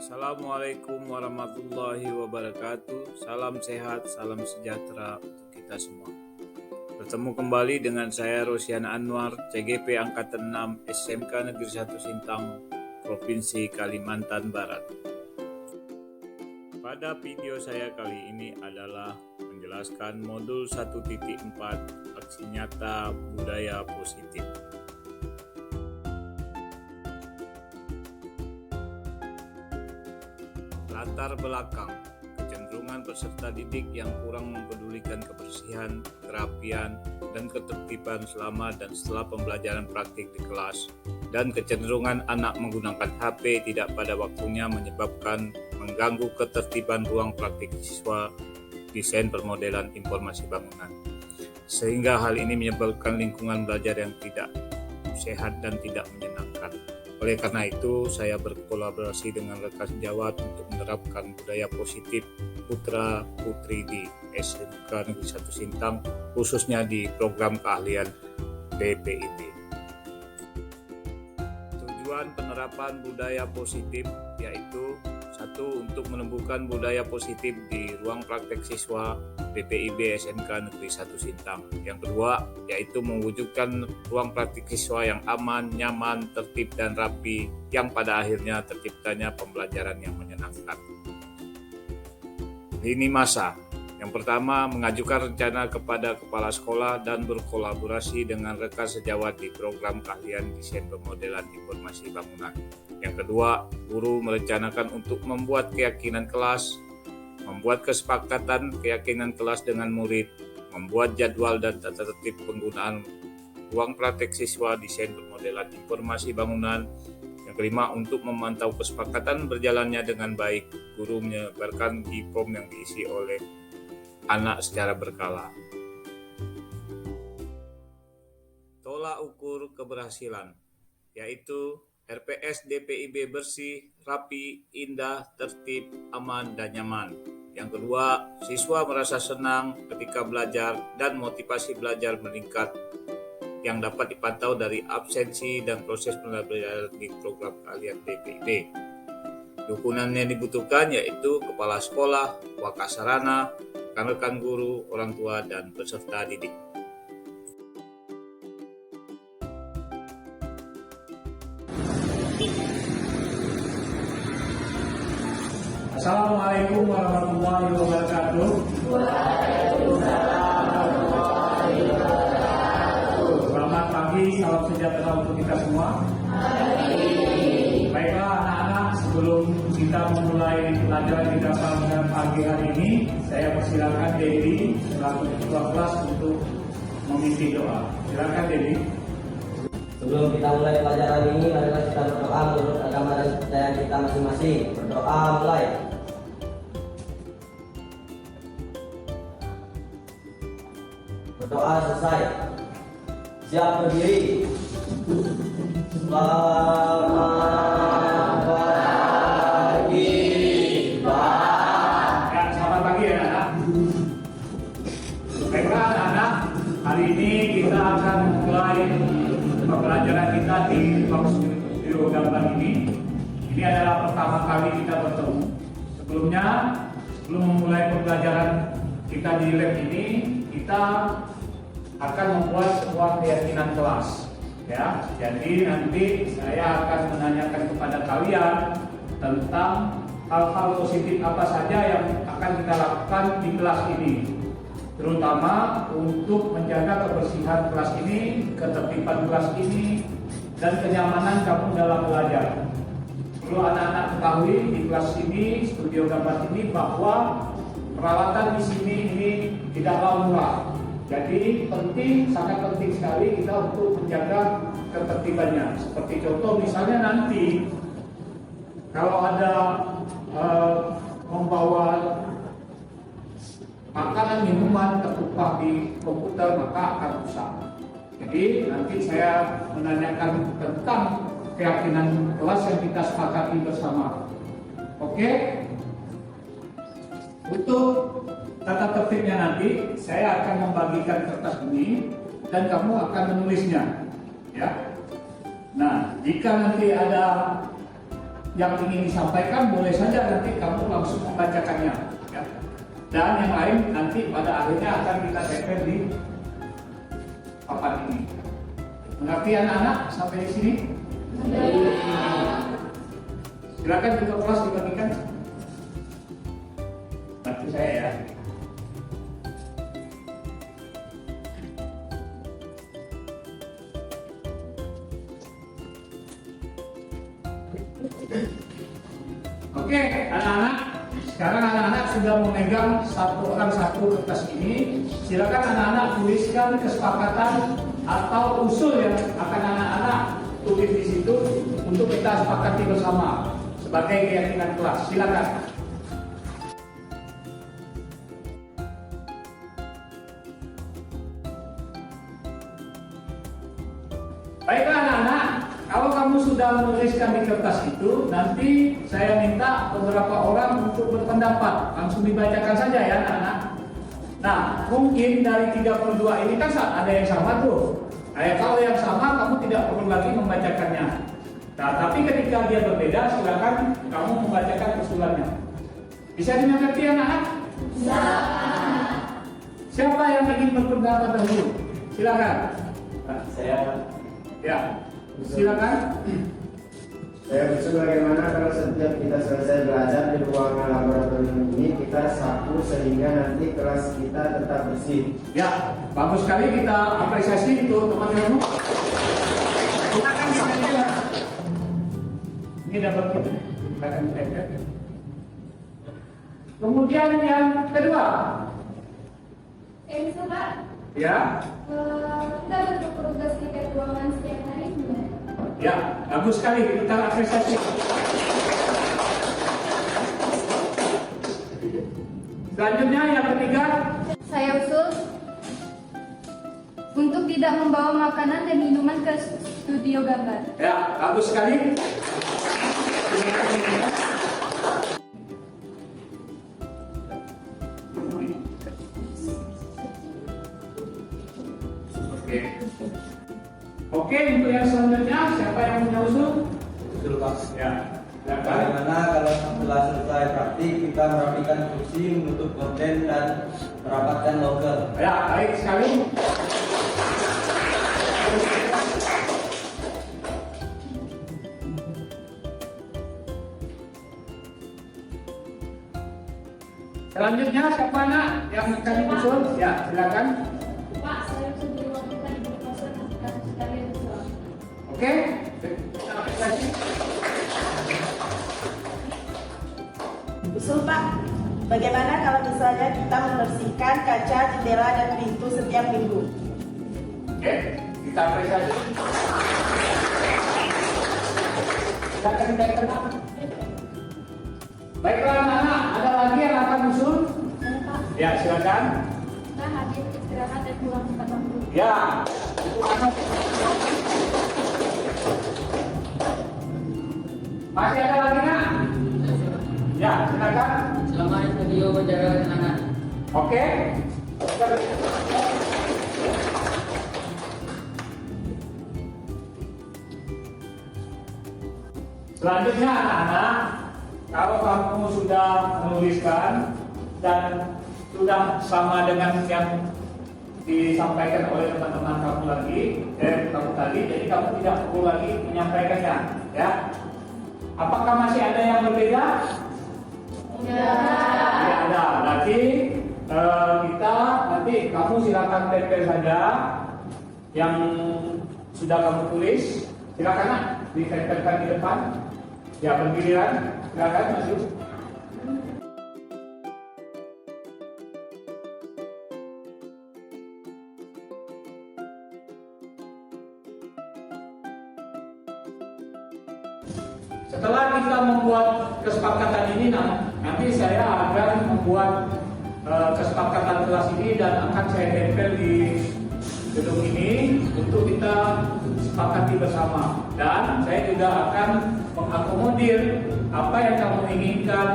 Assalamualaikum warahmatullahi wabarakatuh. Salam sehat, salam sejahtera untuk kita semua. Bertemu kembali dengan saya Rosian Anwar, CGP Angkatan 6 SMK Negeri 1 Sintang, Provinsi Kalimantan Barat. Pada video saya kali ini adalah menjelaskan modul 1.4 aksi nyata budaya positif. Latar belakang, kecenderungan peserta didik yang kurang mempedulikan kebersihan, kerapian, dan ketertiban selama dan setelah pembelajaran praktik di kelas, dan kecenderungan anak menggunakan HP tidak pada waktunya menyebabkan mengganggu ketertiban ruang praktik siswa desain permodelan informasi bangunan, sehingga hal ini menyebabkan lingkungan belajar yang tidak sehat dan tidak menyenangkan. Oleh karena itu, saya berkolaborasi dengan rekan sejawat untuk menerapkan budaya positif putra-putri di SMK Negeri 1 Sintang, khususnya di program keahlian BPIB. Tujuan penerapan budaya positif yaitu: 1. Untuk menumbuhkan budaya positif di ruang praktek siswa BPIB SMK Negeri 1 Sintang. Yang kedua, yaitu mewujudkan ruang praktik siswa yang aman, nyaman, tertib, dan rapi, yang pada akhirnya terciptanya pembelajaran yang menyenangkan. Lini masa. Yang pertama, mengajukan rencana kepada kepala sekolah dan berkolaborasi dengan rekan sejawat di program keahlian desain pemodelan informasi bangunan. Yang kedua, guru merencanakan untuk membuat keyakinan kelas, membuat kesepakatan keyakinan kelas dengan murid, membuat jadwal dan tata tertib penggunaan ruang praktek siswa desain pemodelan informasi bangunan. Yang kelima, untuk memantau kesepakatan berjalannya dengan baik, guru menyebarkan di form yang diisi oleh anak secara berkala. Tolak ukur keberhasilan, yaitu RPS DPIB bersih, rapi, indah, tertib, aman, dan nyaman. Yang kedua, siswa merasa senang ketika belajar dan motivasi belajar meningkat, yang dapat dipantau dari absensi dan proses pembelajaran di program keahlian DPIB. Dukungan yang dibutuhkan yaitu kepala sekolah, wakasarana, rekan-rekan guru, orang tua, dan peserta didik. Assalamualaikum warahmatullahi wabarakatuh. Waalaikumsalam warahmatullahi wabarakatuh. Selamat pagi, salam sejahtera untuk kita semua. Baiklah anak-anak, sebelum kita memulai pelajaran kita pada pagi hari ini, saya persilakan Dewi selaku ketua kelas untuk memimpin doa. Silakan Dewi. Sebelum kita mulai pelajaran ini, marilah kita berdoa menurut agama dan kepercayaan kita masing-masing. Berdoa mulai. Berdoa selesai. Siap berdiri. Selamat pagi, Pak. Ya, selamat pagi ya anak-anak. Baiklah anak-anak, hari ini kita akan mulai pembelajaran kita di studio gambar ini. Ini adalah pertama kali kita bertemu. Sebelum memulai pembelajaran kita di lab ini, kita akan membuat sebuah keyakinan kelas. Ya, jadi nanti saya akan menanyakan kepada kalian tentang hal-hal positif apa saja yang akan kita lakukan di kelas ini, terutama untuk menjaga kebersihan kelas ini, ketertiban kelas ini, dan kenyamanan kamu dalam belajar. Perlu anak-anak ketahui di kelas ini, studio gambar ini, bahwa peralatan di sini ini tidaklah murah. Jadi sangat penting sekali kita untuk menjaga ketertibannya. Seperti contoh misalnya nanti kalau ada membawa makanan minuman tertumpah di komputer, maka akan rusak. Jadi nanti saya menanyakan tentang keyakinan kelas yang kita sepakati bersama. Oke? Untuk tata tertibnya nanti saya akan membagikan kertas ini dan kamu akan menulisnya, ya. Nah, jika nanti ada yang ingin disampaikan boleh saja nanti kamu langsung membacakannya. Ya. Dan yang lain nanti pada akhirnya akan kita tempel di papan ini. Mengerti anak-anak sampai di sini? Silakan juga kelas dibagikan. Bantu saya ya. Oke, anak-anak. Sekarang anak-anak sudah memegang satu orang satu kertas ini. Silakan anak-anak tuliskan kesepakatan atau usul yang akan anak-anak tulis di situ untuk kita sepakati bersama sebagai keyakinan kelas. Silakan. Baiklah anak-anak, kalau kamu sudah menuliskan di kertas itu, nanti saya minta beberapa orang untuk berpendapat. Langsung dibacakan saja ya anak-anak. Nah, mungkin dari 32 ini kan ada yang sama tuh. Kalau yang sama kamu tidak perlu lagi membacakannya. Nah, tapi ketika dia berbeda, silakan kamu membacakan usulannya. Bisa dimengerti anak-anak? Bisa. Siapa yang ingin berpendapat dahulu? Silakan. Saya Silakan. Saya usul bagaimana kalau setiap kita selesai belajar di ruangan laboratorium ini kita sapu sehingga nanti kelas kita tetap bersih. Ya, bagus sekali, kita apresiasi itu teman-teman. Silakan dibaca. Ini dapat kita. Silakan dibaca. Kemudian yang kedua. Bisa Pak? Ya. Kita bentuk tugas tiket ruangan setiap hari gimana? Ya, bagus sekali, kita apresiasi. Selanjutnya yang ketiga. Saya usul untuk tidak membawa makanan dan minuman ke studio gambar. Ya, bagus sekali. Oke, untuk yang selanjutnya siapa yang punya usul? Usul Pak. Ya. Bagaimana kalau setelah selesai praktik kita merapikan kursi, menutup gorden dan merapatkan loker? Ya, baik sekali. Selanjutnya siapa nak yang akan diusul? Ya, silakan. Pak, saya usul dilakukan di kosan sekalian usul. Oke. Kita apresiasi. Usul Pak, bagaimana kalau misalnya kita membersihkan kaca, jendela, dan pintu setiap minggu? Oke, kita apresiasi. Silakan dikaitkan. Baiklah anak-anak, ada lagi yang akan usul? Saya Pak, Ya, silakan. kita hadir istirahat dan pulang tepat waktu. Ya, itu anak. Masih ada lagi nak? Ya, silakan. Selama studio menjaga ketenangan. Oke. Selanjutnya anak-anak, kalau kamu sudah menuliskan dan sudah sama dengan yang disampaikan oleh teman-teman kamu tadi, jadi kamu tidak perlu lagi menyampaikannya, ya. Apakah masih ada yang berbeda? Ya. Tidak ada. Berarti kita nanti kamu silakan tempel saja yang sudah kamu tulis. Silakan nak ditempelkan di depan. Ya, bergiliran. Silakan maju. Setelah kita membuat kesepakatan ini, nanti saya akan membuat kesepakatan kelas ini dan akan saya tempel di gedung ini untuk kita sepakati bersama. Dan saya juga akan mengakomodir apa yang kamu inginkan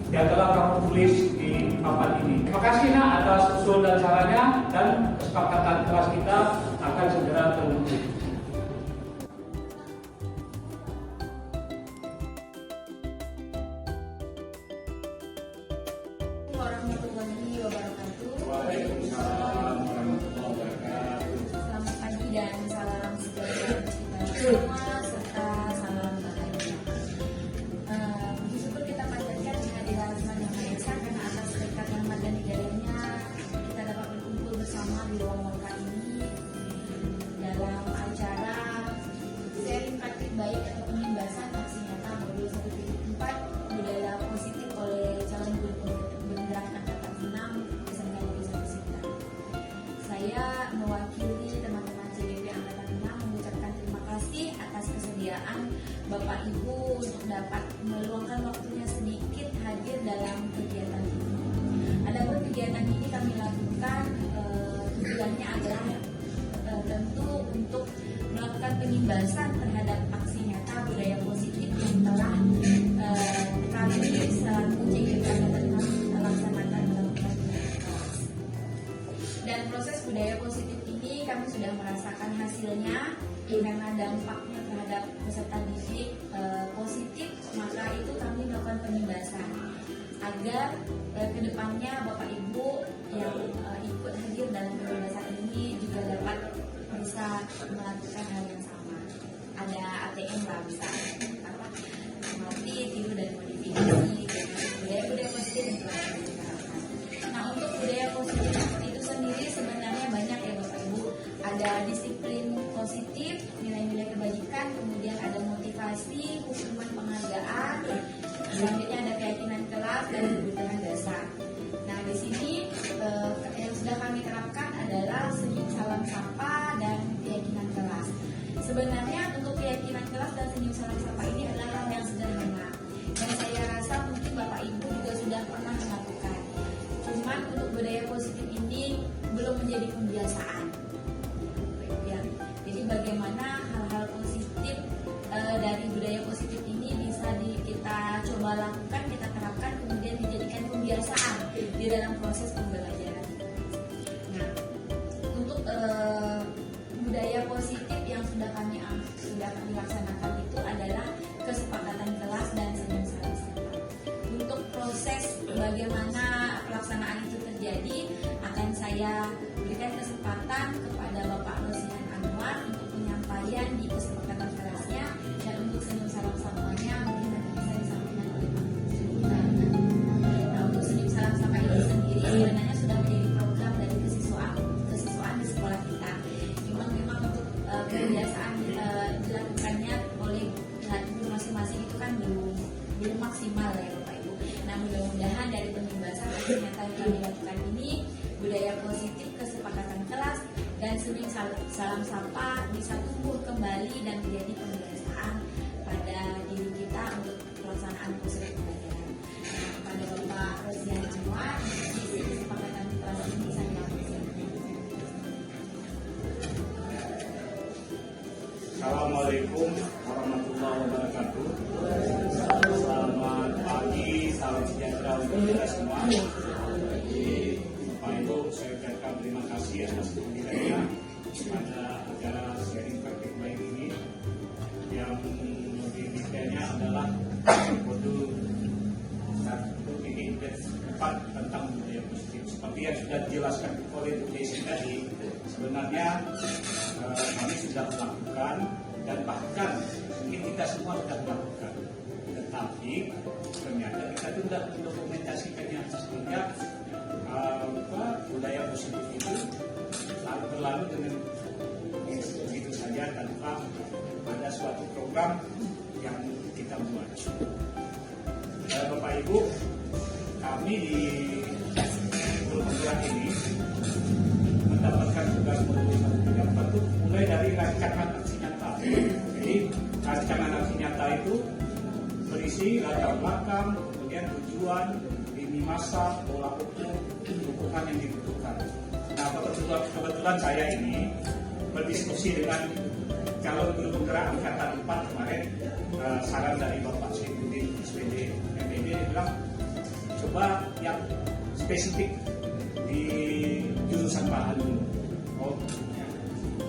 yang telah kamu tulis di papan ini. Terima kasih nak atas usul dan sarannya, dan kesepakatan kelas kita akan segera terwujud. warahmatullahi wabarakatuh. Waalaikumsalam warahmatullahi wabarakatuh. Selamat pagi dan salam sejahtera kita semua serta salam bahagia. Puji syukur kita panjatkan kehadiran Tuhan Yang Maha Esa karena atas berkat rahmat dan hidayahnya kita dapat berkumpul bersama di ruang Molka ini dalam acara sharing praktik baik atau pembahasan aksi nyata modul 1.4 budaya positif oleh calon guru penggerak angkatan 6 SMK Negeri 1 Sita. Saya mewakili teman-teman CDP angkatan 6 mengucapkan terima kasih atas kesediaan Bapak Ibu untuk dapat meluangkan waktunya sedikit hadir dalam kegiatan ini. Adapun kegiatan ini kami lakukan tujuannya adalah tentu untuk melakukan penimbasan terhadap aksi nyata budaya positif yang telah kami selaku CDP angkatan 6 laksanakan dalam kelas. Dan proses budaya positif ini kami sudah merasakan hasilnya karena dampaknya terhadap peserta didik positif, maka itu kami melakukan penimbasan agar kedepannya Bapak Ibu yang ikut hadir dalam penimbasan ini juga dapat bisa melakukan hal yang sama. Ada ATM lah, bisa apa mengerti, tiru dan modifikasi budaya positif yang telah kami terapkan. Nah, untuk budaya positif itu sendiri sebenarnya banyak ya Bapak Ibu. Ada disiplin positif, nilai-nilai kebajikan, kemudian ada motivasi, hukuman penghargaan, selanjutnya ada keyakinan kelas dan kebutuhan dasar. Nah, di sini yang sudah kami terapkan adalah senyum salam sapa dan keyakinan kelas. Sebenarnya untuk keyakinan kelas dan senyum salam sapa ini adalah hal yang sederhana yang saya rasa mungkin Bapak Ibu juga sudah pernah melakukan. Cuman untuk budaya positif ini belum menjadi kebiasaan. Ya, jadi bagaimana hal-hal positif dari budaya positif ini bisa kita coba lakukan, kita terapkan, kemudian dijadikan kebiasaan di dalam proses pembelajaran. Nah, untuk budaya positif yang sudah kami laksanakan itu adalah kesepakatan kelas dan senyum salam sapa. Untuk proses bagaimana pelaksanaan itu terjadi akan saya berikan kesempatan kepada Bapak Rosihan Anwar untuk penyampaian di kesepakatan kelasnya, dan untuk senyum salam sapanya mungkin nanti bisa disampaikan oleh Pak Sultan. Nah, untuk senyum salam sapa ini sendiri sebenarnya sudah menjadi program dari kesiswaan di sekolah kita. Memang untuk kebiasaan dilakukannya oleh guru masing-masing itu kan belum maksimal ya Bapak Ibu. Nah, mudah-mudahan dari penimbasan aksi nyata yang kami lakukan ini, budaya positif, kesepakatan kelas, dan senyum salam sapa bisa tumbuh kembali dan menjadi kebiasaan pada diri kita untuk pelaksanaan proses pembelajaran. Nah, pada Bapak Rosihan Anwar, di kesepakatan kelas ini saya Assalamualaikum warahmatullahi wabarakatuh. Selamat pagi, salam sejahtera untuk kita semua. Jadi, Bapak Ibu, saya ucapkan terima kasih atas kehadirannya pada acara sharing praktik baik ini yang detailnya adalah modul 1.4 tentang budaya positif. Seperti yang sudah dijelaskan oleh Bu Desi tadi, sebenarnya kami sudah melakukan dan bahkan mungkin kita semua sudah melakukan, tetapi ternyata kita tidak mendokumentasikannya sehingga budaya positif itu berlalu dengan begitu saja tanpa ada suatu program yang kita buat. Bapak Ibu, kami di guru penggerak ini mendapatkan tugas modul 1.4 mulai dari rancangan aksi nyata. Jadi rancangan aksi nyata itu berisi latar belakang, kemudian tujuan, lini masa, pola ukur, dukungan yang dibutuhkan. Nah, kebetulan saya ini berdiskusi dengan calon guru penggerak angkatan 4 kemarin, saran dari Bapak Syekhudin SPD MPD, dia bilang coba yang spesifik di jurusan bahan dulu.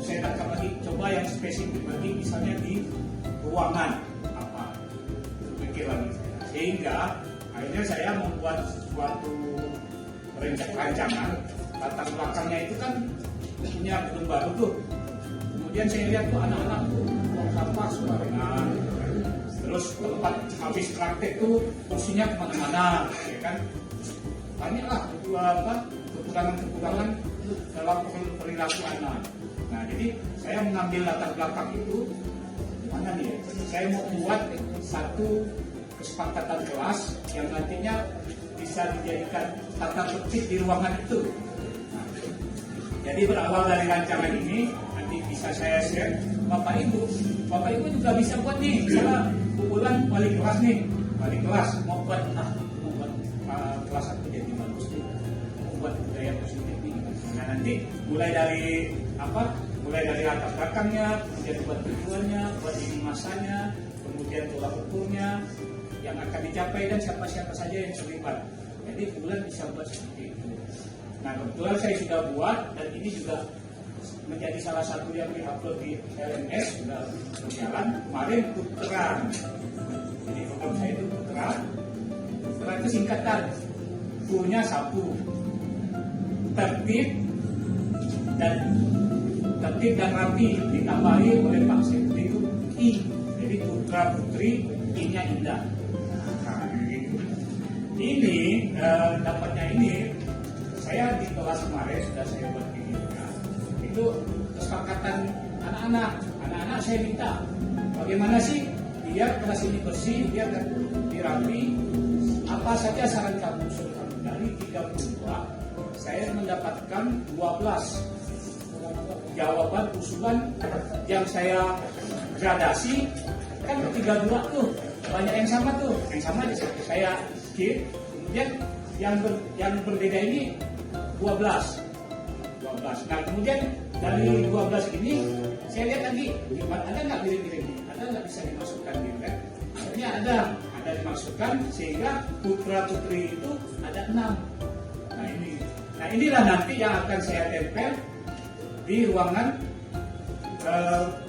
Saya tangkap lagi, coba yang spesifik lagi misalnya di ruangan apa, pikir lagi. Sehingga akhirnya saya membuat suatu rancangan, latar belakangnya itu kan punya gedung baru tuh. Kemudian saya lihat tuh anak-anak tuh buang sampah sembarangan. Terus tempat habis praktek tuh kursinya kemana-mana, ya kan? Banyaklah kekurangan-kekurangan dalam perilaku anak. Nah, jadi saya mengambil latar belakang itu mana nih? Saya mau buat satu kesepakatan kelas yang nantinya bisa dijadikan tata tertib di ruangan itu. Nah, jadi berawal dari rancangan ini nanti bisa saya share Bapak Ibu juga bisa buat nih, misalnya kumpulan wali kelas nih, wali kelas mau buat kelas satu jadi bagus nih, mau buat budaya positif nih. Nah, nanti mulai dari latar belakangnya, kemudian buat tujuannya, buat ini masanya, kemudian tolak ukurnya yang akan dicapai dan siapa-siapa saja yang terlibat. Jadi bulan bisa buat seperti itu. Nah, kebetulan saya sudah buat dan ini juga menjadi salah satu yang diupload di LMS, sudah berjalan. Kemarin Putra, jadi program saya itu Putra itu singkatan, punya sapu, tertib dan rapi, ditambahi oleh Pak Sekti itu I, jadi Putra Putri, I-nya indah. Nah, ini dapatnya ini saya di kelas kemarin sudah saya buat videonya. Itu kesepakatan anak-anak saya minta bagaimana sih biar kelas ini bersih, biar dirapi, apa saja saran kamu usulkan. Dari 32 saya mendapatkan 12 jawaban usulan yang saya gradasi. Kan 32 tuh banyak yang sama saya skip. Kemudian yang berbeda ini 12. Nah, kemudian dari 12 ini saya lihat lagi ada nggak mirip-mirip, ada nggak bisa dimasukkan di web. Akhirnya ada dimasukkan sehingga putra putri itu ada 6. Nah inilah nanti yang akan saya tempel di ruangan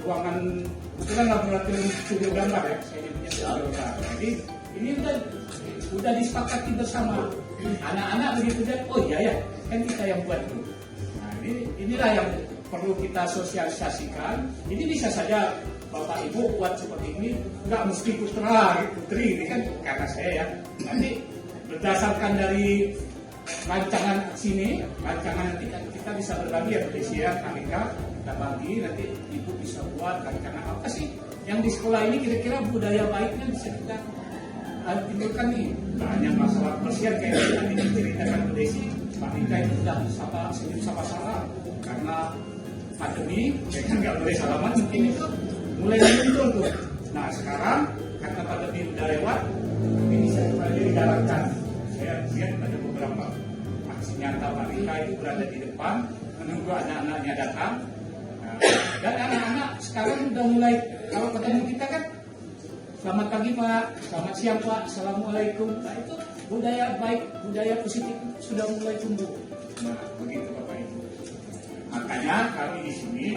bukan laboratorium studio gambar ya, saya nyebutnya studio gambar. Jadi ini udah disepakati bersama anak-anak begitu dan oh iya ya kan kita yang buat itu. Nah inilah yang perlu kita sosialisasikan. Ini bisa saja Bapak Ibu buat seperti ini, nggak mesti putra putri, ini kan karena saya ya. Nanti berdasarkan dari rancangan nanti kita bisa berbagi ya, Desian, Kamika, kita bagi, nanti Ibu bisa buat rancangan apa sih yang di sekolah ini kira-kira budaya baiknya bisa kita timbulkan nih. Nah, hanya masalah persian kayak tadi diceritakan Bu Desi, Pak Mika itu sudah sama-sama karena pandemi, ya kan nggak boleh salaman, mungkin itu mulai muncul tuh. Nah sekarang karena pandemi udah lewat, ini bisa kembali dijalankan. Saya lihat ada beberapa aksi nyata Pak Mika itu berada di depan menunggu anak-anaknya datang. Nah, dan anak-anak sekarang udah mulai kalau ketemu kita kan, selamat pagi Pak, selamat siang Pak, assalamualaikum. Nah itu budaya baik, budaya positif sudah mulai tumbuh. Nah begitu Bapak Ibu. Makanya kami di sini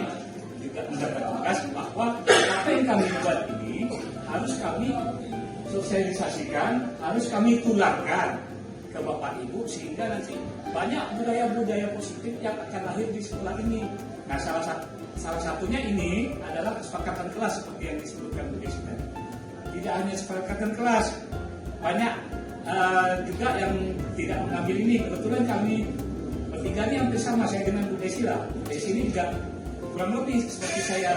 juga mendapat tugas bahwa apa yang kami buat ini harus kami sosialisasikan, harus kami tularkan ke Bapak Ibu sehingga nanti banyak budaya-budaya positif yang akan lahir di sekolah ini. Nah salah satunya ini adalah kesepakatan kelas seperti yang disebutkan Bu Desi tadi. Tidak hanya kesepakatan kelas, banyak juga yang tidak mengambil ini. Kebetulan kami bertiga ini hampir sama, saya dengan Bu Desi lah. Bu Desi ini juga kurang lebih seperti saya.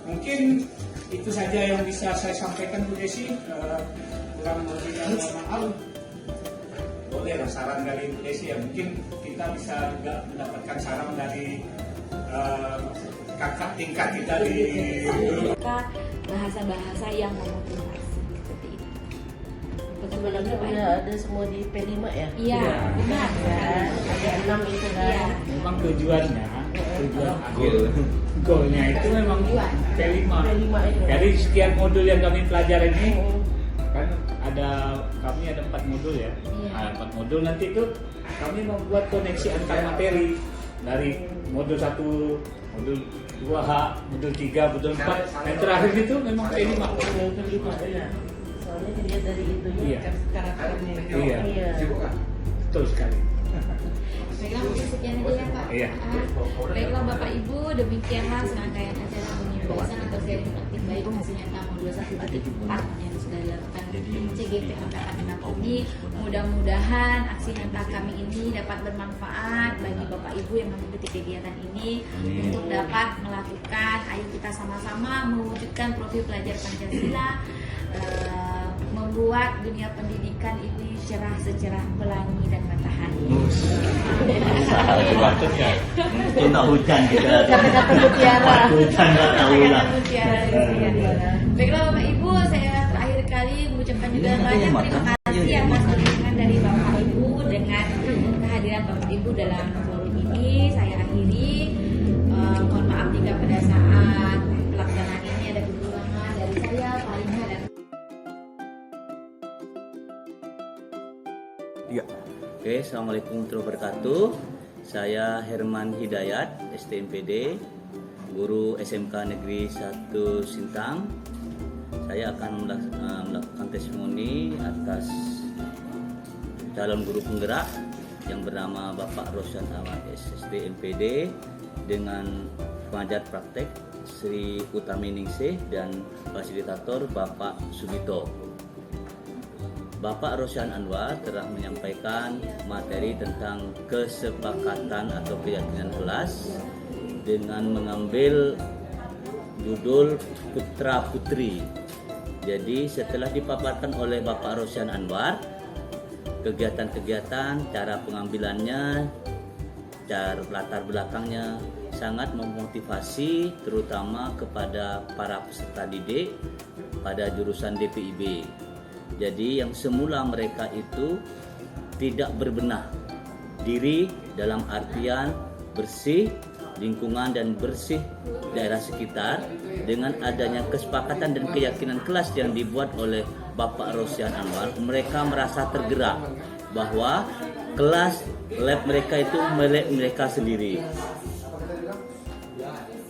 Mungkin itu saja yang bisa saya sampaikan Bu Desi. Kurang lebihnya mohon maaf. Boleh lah saran dari Bu Desi ya. Mungkin kita bisa juga mendapatkan saran dari kakak tingkat kita di bahasa-bahasa yang memotivasi seperti itu. Sebenarnya udah ada semua di P5 ya? Iya, benar. Ada 6 itu kan? Iya. memang tujuan akhir goalnya itu memang P5. Jadi sekian modul yang kami pelajari ini kan kami ada 4 modul ya. Nah, 4 modul nanti itu kami membuat koneksi antar materi dari modul 1, modul 2H, modul 3, modul 4. Yang terakhir itu memang P5. Soalnya dilihat dari itunya Iya. karakternya. Iya. Betul sekali. Baiklah, mungkin sekian aja ya Pak. Iya. Baiklah Bapak Ibu, demikianlah serangkaian acara pembebasan atau sharing praktik baik hasil nyata modul 1.4 yang sudah dilakukan CGP Angkatan 6 ini. Mudah-mudahan aksi nyata kami ini dapat bermanfaat bagi Bapak Ibu yang mengikuti kegiatan ini untuk dapat melakukan, ayo kita sama-sama mewujudkan profil pelajar Pancasila, membuat dunia pendidikan ini cerah secerah pelangi dan matahari. Tunda hujan kita. Kata-kata mutiara. Hujan nggak tahu lah. Baiklah Bapak Ibu, saya terakhir kali mengucapkan juga banyak terima kasih atas dukungan dari Bapak Ibu dengan kehadiran Bapak Ibu dalam forum ini. Saya akhiri. Mohon maaf jika pada saat pelaksanaan ini ada kekurangan dari saya, Farina dan Ya. Oke, assalamualaikum warahmatullahi wabarakatuh. Saya Herman Hidayat, STMPD, guru SMK Negeri 1 Sintang. Saya akan melakukan testimoni atas calon guru penggerak yang bernama Bapak Rosyan Anwar STMPD dengan pengajar praktek Sri Utami Ningsih dan fasilitator Bapak Sugito. Bapak Rosyan Anwar telah menyampaikan materi tentang kesepakatan atau keyakinan kelas dengan mengambil judul Putra Putri. Jadi setelah dipaparkan oleh Bapak Rosyan Anwar, kegiatan-kegiatan, cara pengambilannya, cara latar belakangnya sangat memotivasi terutama kepada para peserta didik pada jurusan DPIB. Jadi yang semula mereka itu tidak berbenah diri dalam artian bersih lingkungan dan bersih daerah sekitar, dengan adanya kesepakatan dan keyakinan kelas yang dibuat oleh Bapak Rosyan Anwar, mereka merasa tergerak bahwa kelas lab mereka itu milik mereka sendiri,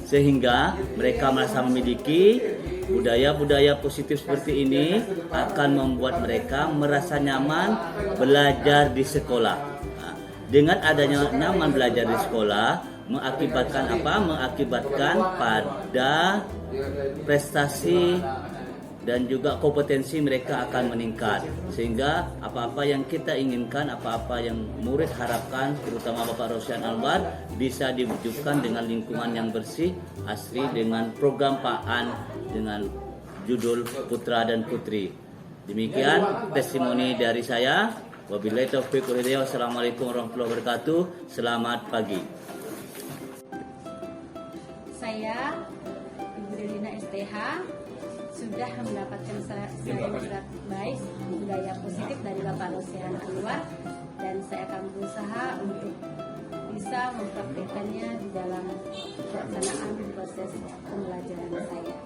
sehingga mereka merasa memiliki budaya-budaya positif seperti ini akan membuat mereka merasa nyaman belajar di sekolah. Nah, dengan adanya nyaman belajar di sekolah mengakibatkan apa? Mengakibatkan pada prestasi dan juga kompetensi mereka akan meningkat, sehingga apa-apa yang kita inginkan, apa-apa yang murid harapkan, terutama Bapak Rosyan Anwar, bisa diwujudkan dengan lingkungan yang bersih, asri, dengan program PAAN dengan judul Putra dan Putri. Demikian testimoni dari saya. Wabillahi taufiq wal hidayah. Wassalamualaikum warahmatullahi wabarakatuh. Selamat pagi. saya, Ibu Delina STH, sudah mendapatkan surat baik budaya positif dari Bapak Rosyan Anwar, dan saya akan berusaha untuk bisa mempraktikkannya di dalam pelaksanaan proses pembelajaran saya.